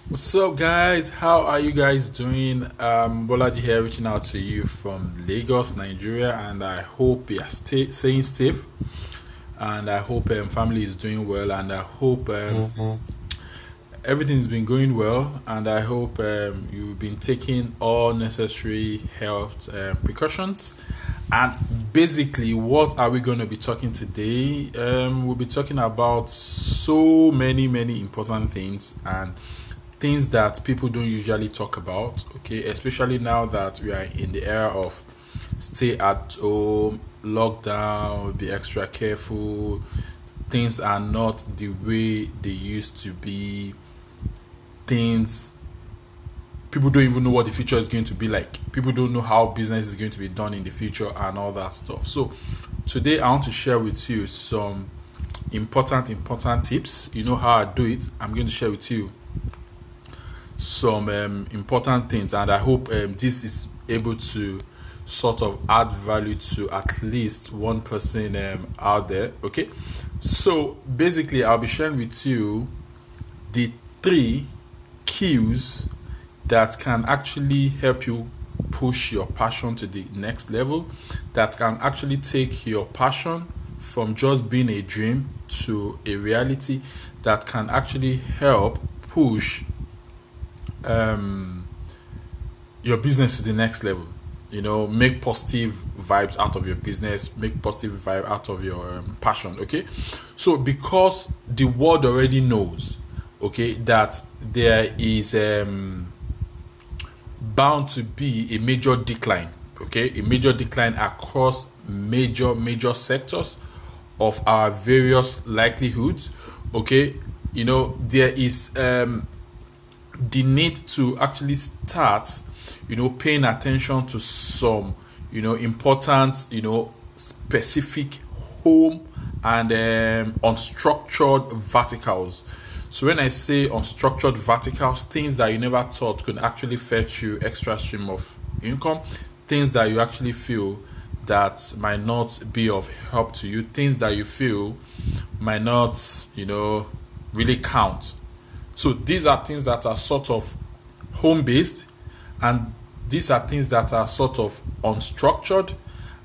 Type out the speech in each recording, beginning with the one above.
What's up, guys? How are you guys doing? Bolaji here, reaching out to you from Lagos, Nigeria, and I hope you are staying safe. And I hope family is doing well, and I hope everything's been going well. And I hope you've been taking all necessary health precautions. And basically, what are we going to be talking today? We'll be talking about so many important things and things that people don't usually talk about, okay, especially now that we are in the era of stay at home, lockdown, be extra careful. Things are not the way they used to be. Things People don't even know what the future is going to be like. People don't know how business is going to be done in the future and all that stuff. So today I want to share with you some important tips. You know how I do it. I'm going to share with you some important things, and I hope this is able to sort of add value to at least one person out there. Okay, so basically, I'll be sharing with you the three cues that can actually help you push your passion to the next level, that can actually take your passion from just being a dream to a reality, that can actually help push your business to the next level. Make positive vibes out of your business, make positive vibe out of your passion. Okay, so because the world already knows, okay, that there is bound to be a major decline, okay, a major decline across major sectors of our various likelihoods. Okay, there is the need to actually start paying attention to some important specific home and unstructured verticals. So when I say unstructured verticals, things that you never thought could actually fetch you extra stream of income, things that you actually feel that might not be of help to you, things that you feel might not really count. So these are things that are sort of home based, and these are things that are sort of unstructured,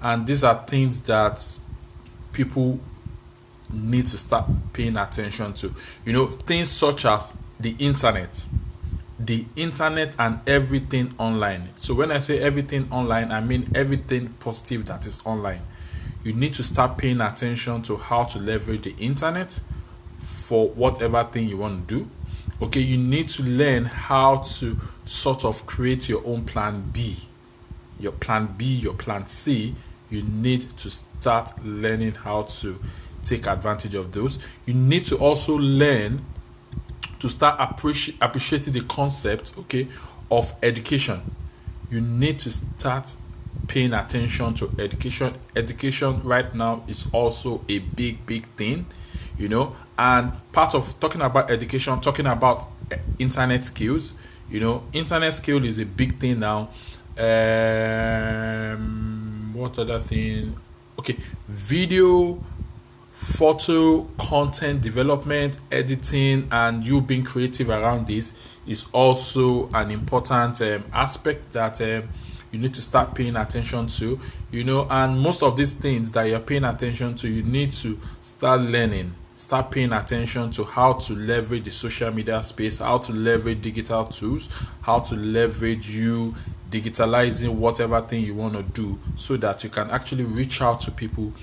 and these are things that people need to start paying attention to. Things such as the internet and everything online. So when I say everything online, I mean everything positive that is online. You need to start paying attention to how to leverage the internet for whatever thing you want to do. Okay, you need to learn how to sort of create your own plan B, your plan B, your plan C. You need to start learning how to take advantage of those. You need to also learn to start appreciating the concept, okay, of education. You need to start paying attention to education. Education right now is also a big thing, and part of talking about education, talking about internet skills. Internet skill is a big thing now. What other thing? Okay, video, photo, content development, editing, and you being creative around this is also an important aspect that you need to start paying attention to. And most of these things that you're paying attention to, you need to start paying attention to how to leverage the social media space, how to leverage digital tools, how to leverage you digitalizing whatever thing you want to do, so that you can actually reach out to people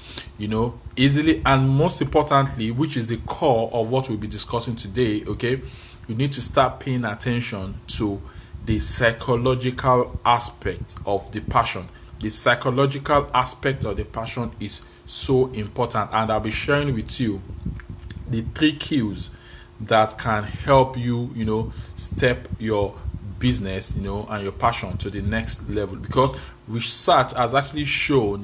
easily. And most importantly, which is the core of what we'll be discussing today, okay, you need to start paying attention to the psychological aspect of the passion. The psychological aspect of the passion is so important, and I'll be sharing with you the three cues that can help you step your business and your passion to the next level. Because research has actually shown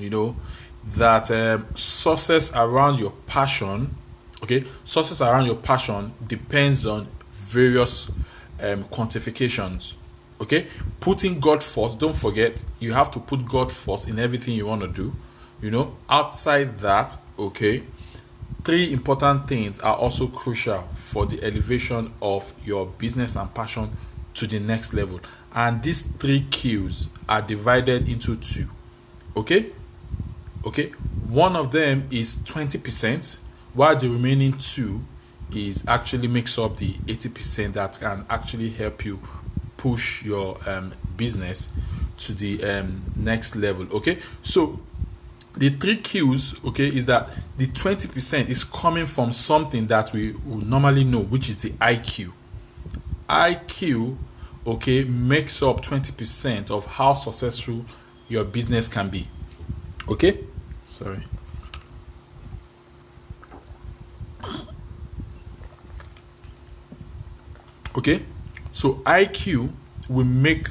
that success around your passion, okay, success around your passion depends on various quantifications. Okay, putting God first. Don't forget, you have to put God first in everything you want to do. Outside that, okay, three important things are also crucial for the elevation of your business and passion to the next level. And these three Qs are divided into two. Okay? Okay? One of them is 20%, while the remaining two is actually makes up the 80% that can actually help you push your business to the next level. Okay? So the three Qs, okay, is that the 20% is coming from something that we would normally know, which is the IQ. IQ, okay, makes up 20% of how successful your business can be. Okay? Sorry. Okay? So IQ will make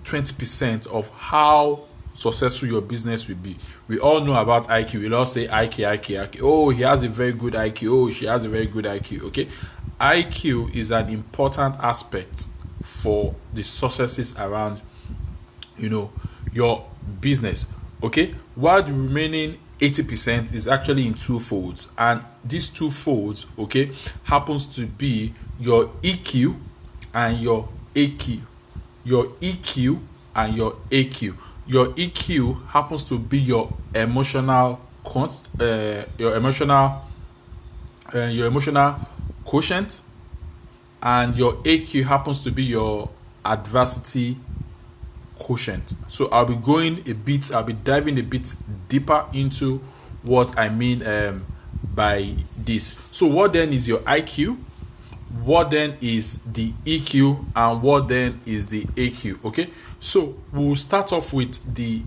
20% of how successful your business will be. We all know about IQ. We'll all say IQ. Oh, he has a very good IQ. Oh, she has a very good IQ. Okay? IQ is an important aspect for the successes around, your business. Okay? While the remaining 80% is actually in two folds, and these two folds, okay, happens to be your EQ and your AQ. Your EQ and your AQ. Your EQ happens to be your emotional quotient, and your AQ happens to be your adversity quotient. So I'll be diving a bit deeper into what I mean by this. So what then is your IQ? What then is the EQ? And what then is the AQ? Okay, so we'll start off with the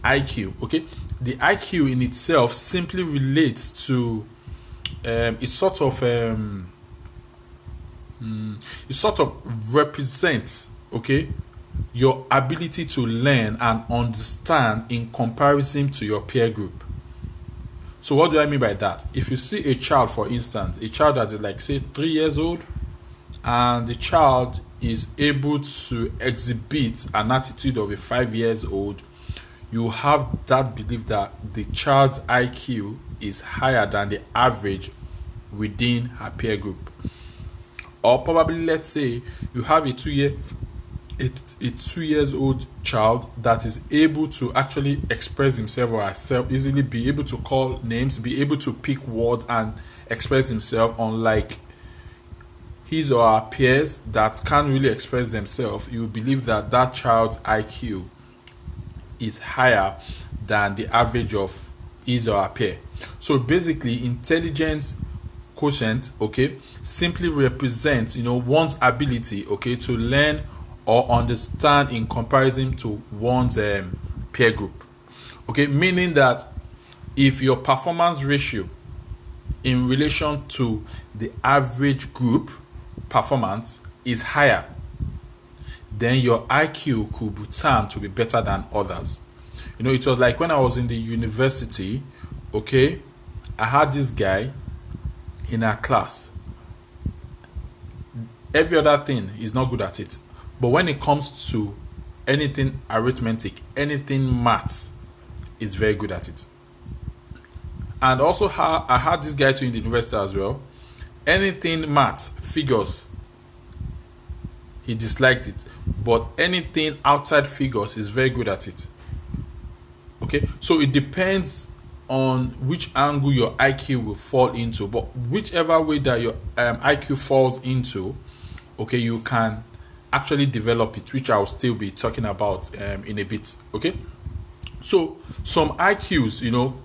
IQ. Okay, the IQ in itself simply relates to it sort of represents, okay, your ability to learn and understand in comparison to your peer group. So what do I mean by that? If you see a child, for instance, a child that is like, say, 3 years old, and the child is able to exhibit an attitude of a 5 years old, you have that belief that the child's IQ is higher than the average within her peer group. Or probably, let's say, you have a 2 years old child that is able to actually express himself or herself easily, be able to call names, be able to pick words and express himself, unlike his or her peers that can't really express themselves. You believe that that child's IQ is higher than the average of his or her peer. So basically, intelligence quotient, okay, simply represents one's ability, okay, to learn or understand in comparison to one's peer group. Okay, meaning that if your performance ratio in relation to the average group performance is higher, then your IQ could be termed to be better than others. It was like when I was in the university, okay, I had this guy in our class. Every other thing, he's not good at it. But when it comes to anything arithmetic, anything maths, is very good at it. And also, I had this guy too in the university as well. Anything maths, figures, he disliked it. But anything outside figures, is very good at it. Okay, so it depends on which angle your IQ will fall into. But whichever way that your IQ falls into, okay, you can actually develop it, which I'll still be talking about in a bit. Okay, so some IQs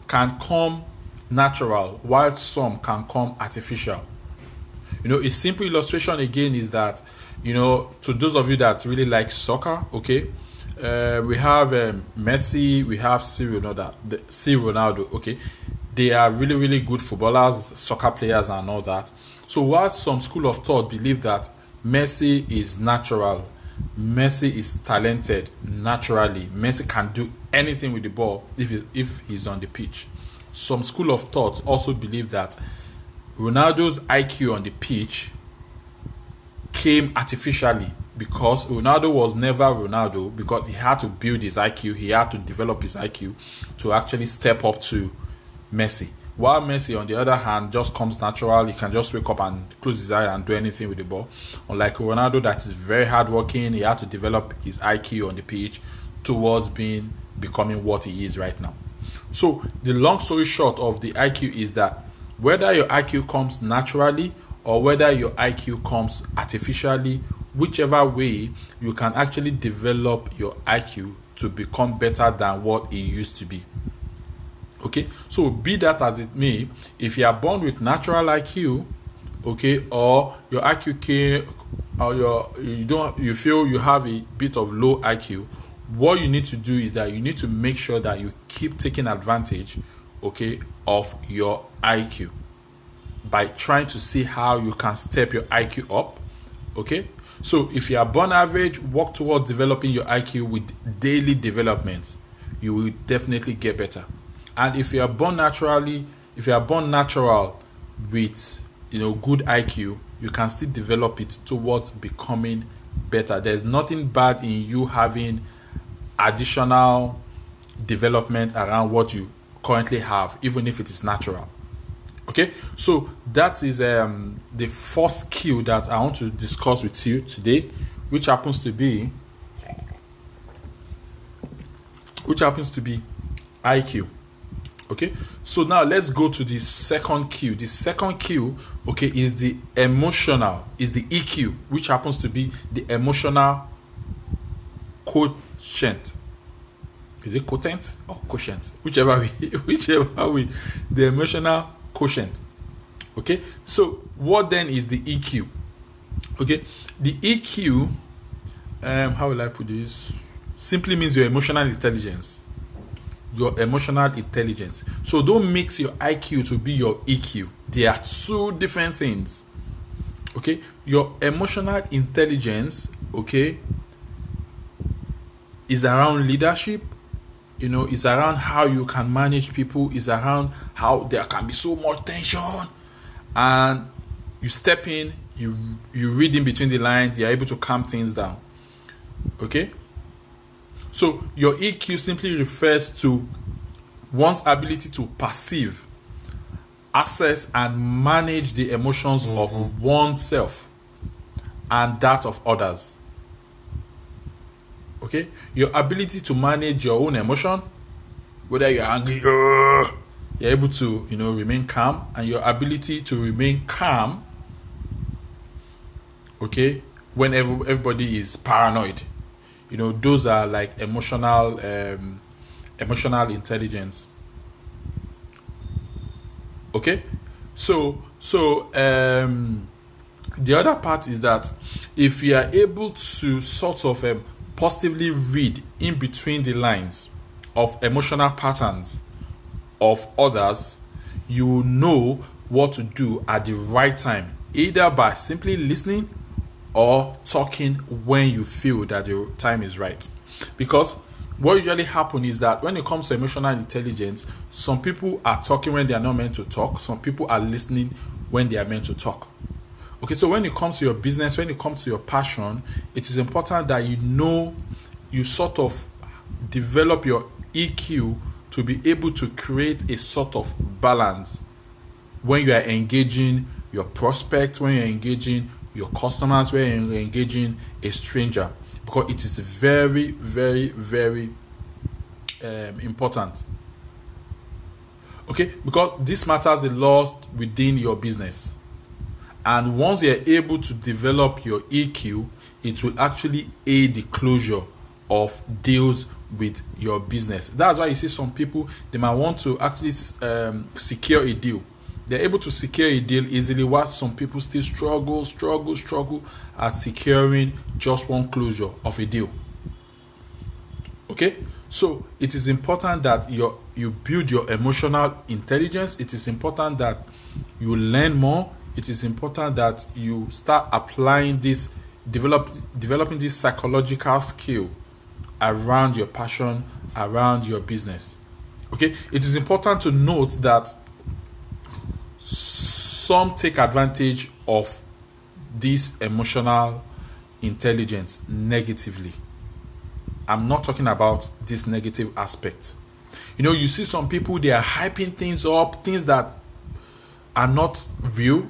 can come natural, while some can come artificial. A simple illustration again is that to those of you that really like soccer, okay, we have Messi, we have C. Ronaldo, okay, they are really, really good footballers, soccer players and all that. So while some school of thought believe that Messi is natural, Messi is talented naturally, Messi can do anything with the ball if he's on the pitch, some school of thought also believe that Ronaldo's IQ on the pitch came artificially, because Ronaldo was never Ronaldo, because he had to build his IQ, he had to develop his IQ to actually step up to Messi. While Messi, on the other hand, just comes natural. He can just wake up and close his eye and do anything with the ball. Unlike Ronaldo, that is very hardworking. He had to develop his IQ on the pitch towards becoming what he is right now. So the long story short of the IQ is that whether your IQ comes naturally or whether your IQ comes artificially, whichever way, you can actually develop your IQ to become better than what it used to be. Okay, so be that as it may, if you are born with natural IQ, okay, or your IQ came, or you feel you have a bit of low IQ, what you need to do is that you need to make sure that you keep taking advantage, okay, of your IQ by trying to see how you can step your IQ up. Okay, so if you are born average, work towards developing your IQ with daily developments. You will definitely get better. And if you are born natural with good IQ, you can still develop it towards becoming better. There's nothing bad in you having additional development around what you currently have, even if it is natural. Okay, so that is the first skill that I want to discuss with you today, which happens to be IQ. Okay, so now let's go to the second Q. The second Q, okay, is the EQ, which happens to be the emotional quotient. Is it quotient or quotient? Whichever way, the emotional quotient. Okay, so what then is the EQ? Okay, the EQ, how will I put this? Simply means your emotional intelligence. Your emotional intelligence. So don't mix your IQ to be your EQ. They are two different things. Okay, your emotional intelligence, okay, is around leadership. It's around how you can manage people. It's around how there can be so much tension, and you step in, you read in between the lines, you're able to calm things down. Okay, so your EQ simply refers to one's ability to perceive, assess, and manage the emotions of oneself and that of others. Okay, your ability to manage your own emotion, whether you're angry, you're able to remain calm, and your ability to remain calm, okay, when everybody is paranoid. Those are like emotional intelligence. Okay, so the other part is that if you are able to sort of positively read in between the lines of emotional patterns of others, you will know what to do at the right time, either by simply listening or talking when you feel that the time is right. Because what usually happens is that when it comes to emotional intelligence, some people are talking when they are not meant to talk. Some people are listening when they are meant to talk. Okay, so when it comes to your business, when it comes to your passion, it is important that you sort of develop your EQ to be able to create a sort of balance when you are engaging your prospects, when you're engaging your customers, when you're engaging a stranger, because it is very, very, very important. Okay, because this matters a lot within your business. And once you're able to develop your EQ, it will actually aid the closure of deals with your business. That's why you see some people, they might want to actually secure a deal. They're able to secure a deal easily, while some people still struggle at securing just one closure of a deal. Okay, so it is important that you build your emotional intelligence. It is important that you learn more. It is important that you start applying this, developing this psychological skill around your passion, around your business. Okay, it is important to note that some take advantage of this emotional intelligence negatively. I'm not talking about this negative aspect. You see some people, they are hyping things up, things that are not real.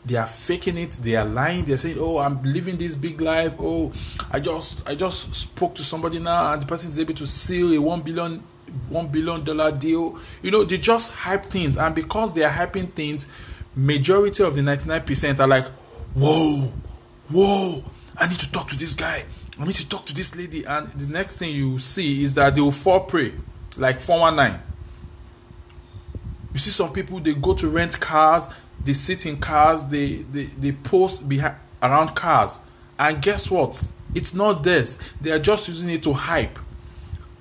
They are faking it, they are lying, they're saying, oh, I'm living this big life, oh, I just spoke to somebody now and the person is able to seal a $1 billion deal. They just hype things, and because they are hyping things, majority of the 99% are like, whoa, I need to talk to this guy, I need to talk to this lady. And the next thing you see is that they will fall prey, like 419. You see some people, they go to rent cars, they sit in cars, they post behind around cars, and guess what? It's not theirs. They are just using it to hype.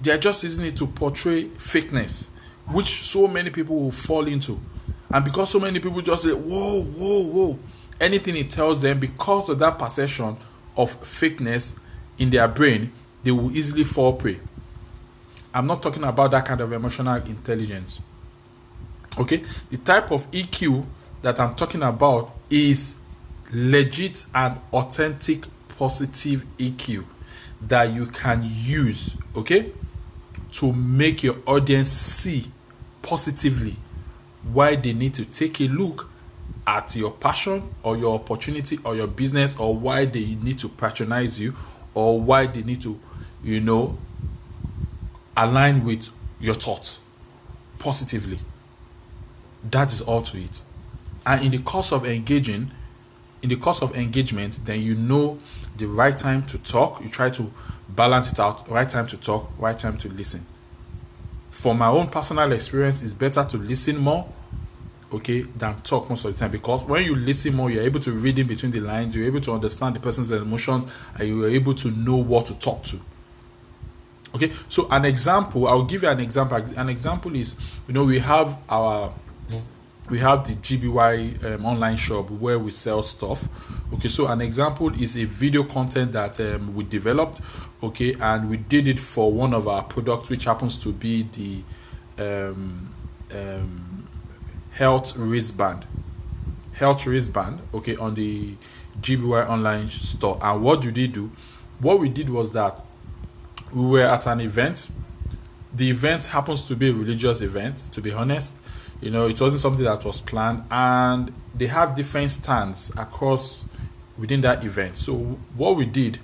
They are just using it to portray fakeness, which so many people will fall into. And because so many people just say, whoa, anything it tells them, because of that perception of fakeness in their brain, they will easily fall prey. I'm not talking about that kind of emotional intelligence. Okay, the type of EQ that I'm talking about is legit and authentic positive EQ that you can use, okay, to make your audience see positively why they need to take a look at your passion or your opportunity or your business, or why they need to patronize you, or why they need to, align with your thoughts positively. That is all to it. And in the course of engagement, then you know the right time to talk. You try to balance it out. Right time to talk, right time to listen. For my own personal experience, it's better to listen more, okay, than talk most of the time. Because when you listen more, you're able to read in between the lines. You're able to understand the person's emotions, and you're able to know what to talk to. Okay, so an example, I'll give you an example. An example is, we have the GBY online shop where we sell stuff. Okay, so an example is a video content that we developed, okay, and we did it for one of our products, which happens to be the health wristband, okay, on the GBY online store. And what did we do? What we did was that we were at an event. The event happens to be a religious event, to be honest. It wasn't something that was planned, and they have different stands across within that event. So what we did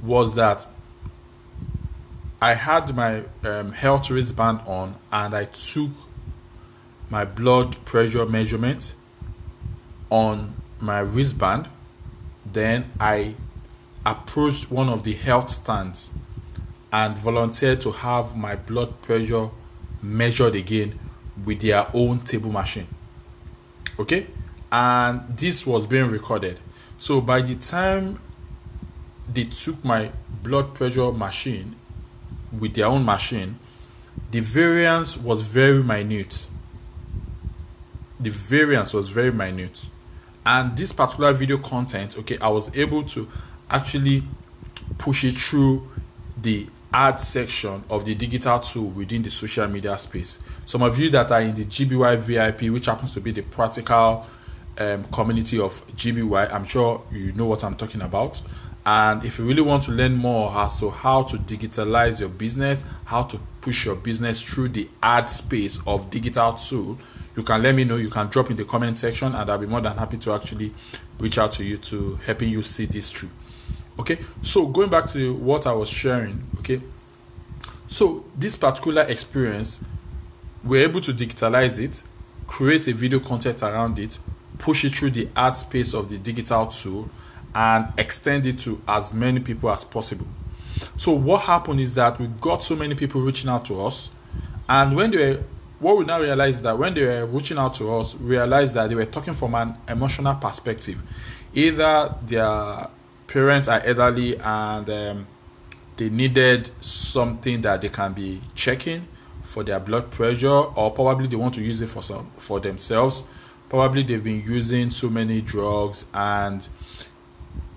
was that I had my health wristband on, and I took my blood pressure measurement on my wristband. Then I approached one of the health stands and volunteered to have my blood pressure measured again with their own table machine. Okay, and this was being recorded. So by the time they took my blood pressure machine with their own machine, the variance was very minute. And this particular video content, okay, I was able to actually push it through the ad section of the digital tool within the social media space. Some of you that are in the GBY VIP, which happens to be the practical community of GBY, I'm sure you know what I'm talking about. And if you really want to learn more as to how to digitalize your business, how to push your business through the ad space of digital tool, you can let me know. You can drop in the comment section, and I'll be more than happy to actually reach out to you to helping you see this through. Okay, so going back to what I was sharing, okay, so this particular experience, we're able to digitalize it, create a video content around it, push it through the ad space of the digital tool, and extend it to as many people as possible. So what happened is that we got so many people reaching out to us, and what we now realized is that when they were reaching out to us, we realized that they were talking from an emotional perspective. Either their parents are elderly and they needed something that they can be checking for their blood pressure, or probably they want to use it for themselves. Probably they've been using so many drugs and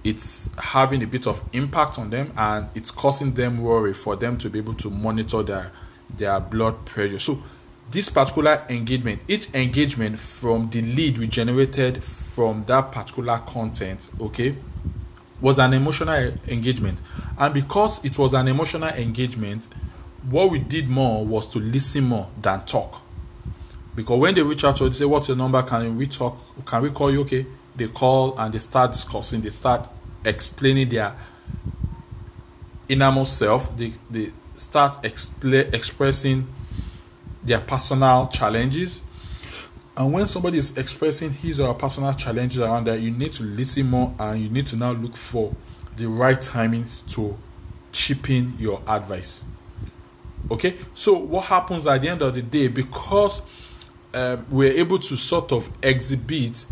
it's having a bit of impact on them, and it's causing them worry for them to be able to monitor their blood pressure. So this particular engagement, each engagement from the lead we generated from that particular content, okay, was an emotional engagement. And because it was an emotional engagement, what we did more was to listen more than talk. Because when they reach out to us, they say, "What's your number? Can we talk? Can we call you?" Okay. They call and they start discussing. They start explaining their innermost self. They start expressing their personal challenges. And when somebody is expressing his or her personal challenges around that, you need to listen more, and you need to now look for the right timing to chip in your advice. Okay, so what happens at the end of the day, because we're able to sort of exhibit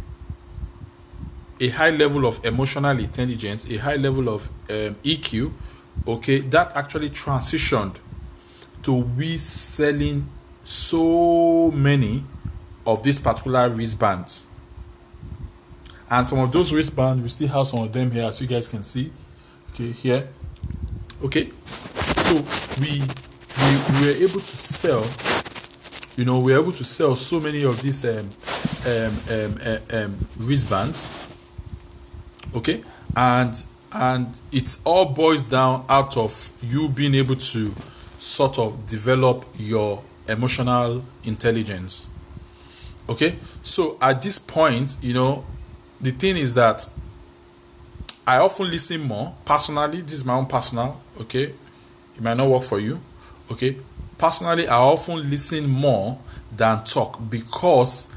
a high level of emotional intelligence, a high level of EQ, okay, that actually transitioned to we selling so many of these particular wristbands. And some of those wristbands, we still have some of them here, as you guys can see. Okay, here. Okay, so we were able to sell, we were able to sell so many of these wristbands. Okay, and it all boils down out of you being able to sort of develop your emotional intelligence. Okay, so at this point, the thing is that I often listen more personally. This is my own personal. Okay, it might not work for you. Okay, personally, I often listen more than talk, because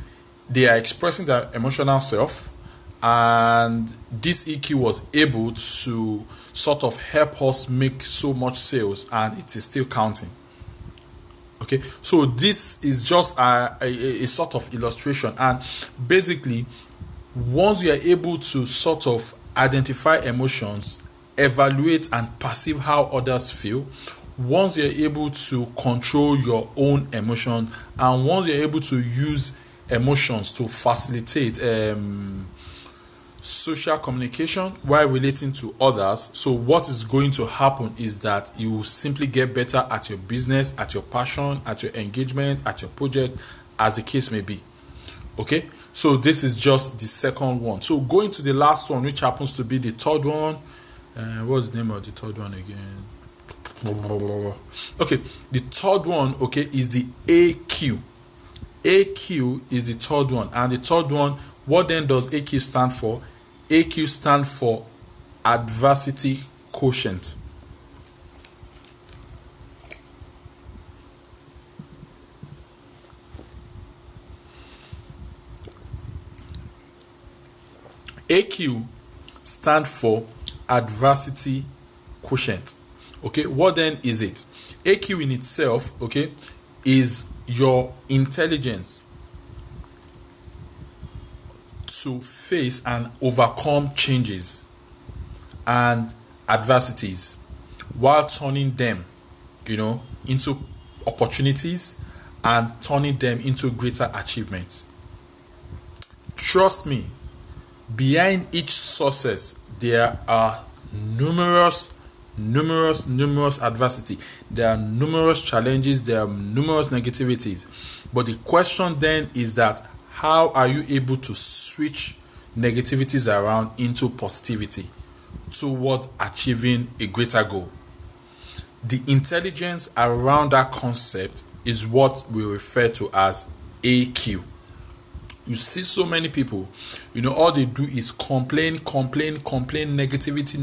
they are expressing their emotional self, and this EQ was able to sort of help us make so much sales, and it is still counting. Okay, so this is just a sort of illustration, and basically, once you are able to sort of identify emotions, evaluate and perceive how others feel, once you're able to control your own emotions, and once you're able to use emotions to facilitate social communication while relating to others, so what is going to happen is that you will simply get better at your business, at your passion, at your engagement, at your project, as the case may be. Okay, so this is just the second one. So going to the last one, which happens to be the third one. What's the name of the third one again? Okay, the third one, okay, is the AQ. AQ is the third one, and the third one, what then does AQ stand for? AQ stands for adversity quotient. AQ stands for adversity quotient. Okay, what then is it? AQ in itself, okay, is your intelligence to face and overcome changes and adversities while turning them, into opportunities and turning them into greater achievements. Trust me, behind each success, there are numerous adversity. There are numerous challenges. There are numerous negativities. But the question then is that how are you able to switch negativities around into positivity towards achieving a greater goal? The intelligence around that concept is what we refer to as AQ. You see so many people, all they do is complain, negativity,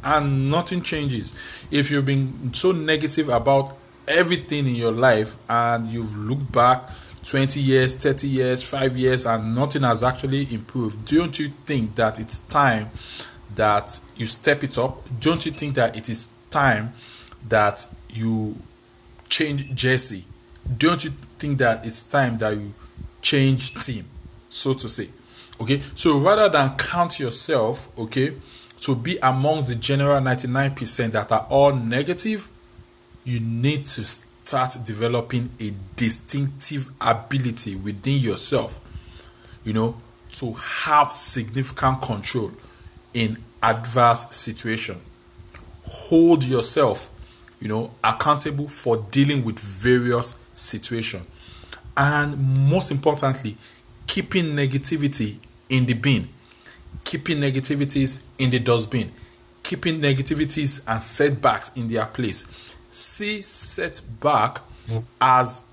and nothing changes. If you've been so negative about everything in your life and you've looked back 20 years, 30 years, 5 years, and nothing has actually improved, don't you think that it's time that you step it up? Don't you think that it is time that you change jersey? Don't you think that it's time that you change team, so to say? Okay, so rather than count yourself, okay, to be among the general 99% that are all negative, you need to start developing a distinctive ability within yourself, to have significant control in adverse situation. Hold yourself, accountable for dealing with various situations. And most importantly, keeping negativity in the bin, keeping negativities in the dustbin, keeping negativities and setbacks in their place, See setback as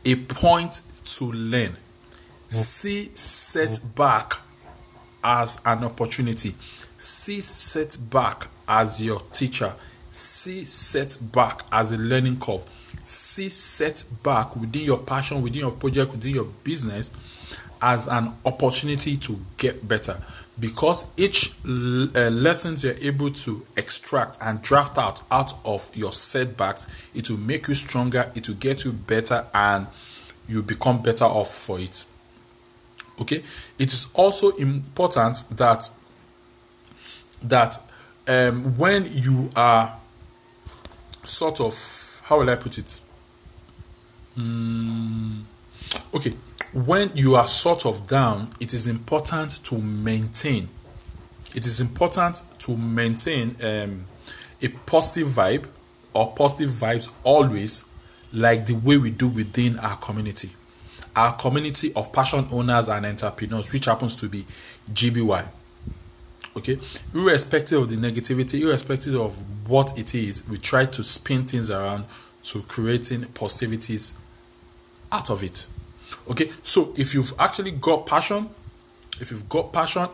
a point to learn. See setback as an opportunity. See setback as your teacher. See setback as a learning curve. See setback within your passion, within your project, within your business as an opportunity to get better, because each lessons you're able to extract and draft out of your setbacks, it will make you stronger, it will get you better, and you become better off for it. Okay, it is also important that when you are sort of, how will I put it? Okay, when you are sort of down, it is important to maintain. It is important to maintain a positive vibe or positive vibes always, like the way we do within our community. Our community of passion owners and entrepreneurs, which happens to be GBY. Okay, irrespective of the negativity, irrespective of what it is, we try to spin things around to creating positivities out of it. Okay, so if you've actually got passion,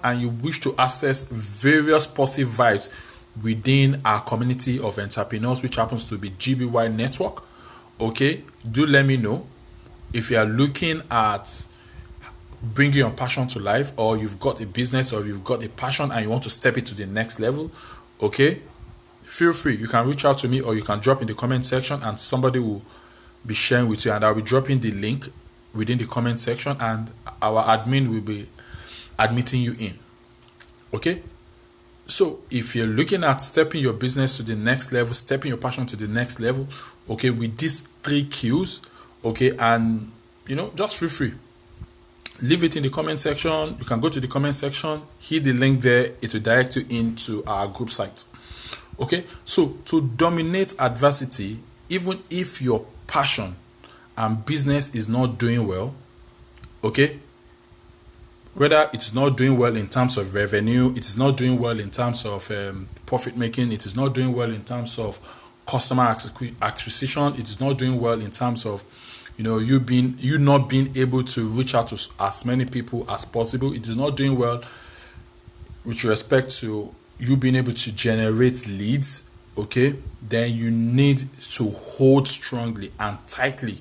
and you wish to access various positive vibes within our community of entrepreneurs, which happens to be GBY Network, okay, do let me know. If you are looking at bringing your passion to life, or you've got a business, or you've got a passion and you want to step it to the next level, okay, feel free. You can reach out to me, or you can drop in the comment section and somebody will be sharing with you, and I'll be dropping the link within the comment section, and our admin will be admitting you in. Okay, so if you're looking at stepping your business to the next level, stepping your passion to the next level, okay, with these 3 Qs, okay, and just feel free, leave it in the comment section. You can go to the comment section, hit the link there, it will direct you into our group site. Okay, so to dominate adversity, even if your passion and business is not doing well, okay, whether it's not doing well in terms of revenue, it is not doing well in terms of profit making, it is not doing well in terms of customer acquisition, it is not doing well in terms of you not being able to reach out to as many people as possible, it is not doing well with respect to you being able to generate leads, okay, then you need to hold strongly and tightly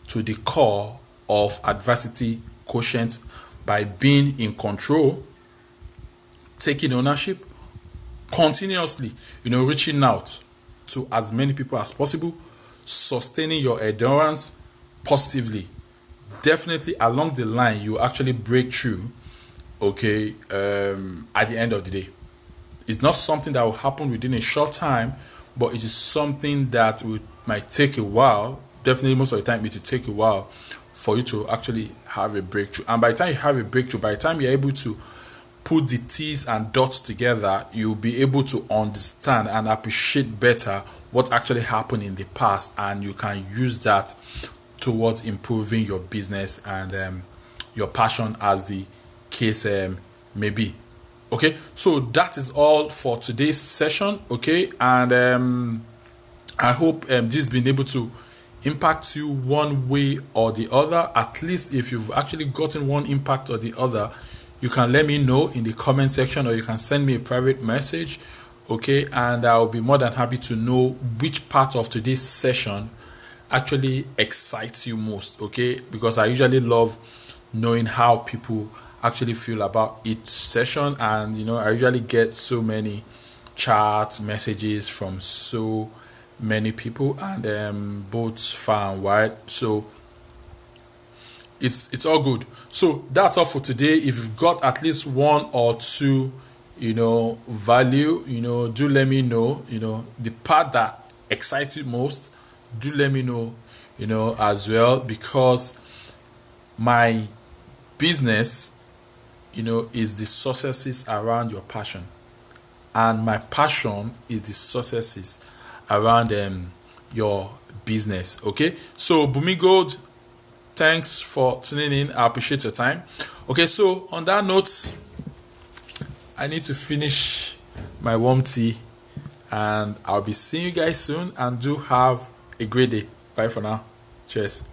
to the core of adversity quotient by being in control, taking ownership, continuously, reaching out to as many people as possible, sustaining your endurance positively. Definitely along the line, you actually break through, okay, at the end of the day. It's not something that will happen within a short time, but it is something that might take a while. Definitely, most of the time, it will take a while for you to actually have a breakthrough. And by the time you have a breakthrough, by the time you're able to put the T's and dots together, you'll be able to understand and appreciate better what actually happened in the past, and you can use that towards improving your business and your passion, as the case may be. Okay, so that is all for today's session. Okay, and I hope this has been able to impact you one way or the other. At least if you've actually gotten one impact or the other, you can let me know in the comment section, or you can send me a private message. Okay, and I'll be more than happy to know which part of today's session actually excites you most. Okay, because I usually love knowing how people actually feel about each session, and I usually get so many chats, messages from so many people, and both far and wide, so it's all good. So that's all for today. If you've got at least one or two value, do let me know. The part that excites you most, do let me know as well, because my business is the successes around your passion, and my passion is the successes around your business. Okay, so Bumi Gold, thanks for tuning in. I appreciate your time. Okay, so on that note, I need to finish my warm tea and I'll be seeing you guys soon. And do have a great day. Bye for now. Cheers.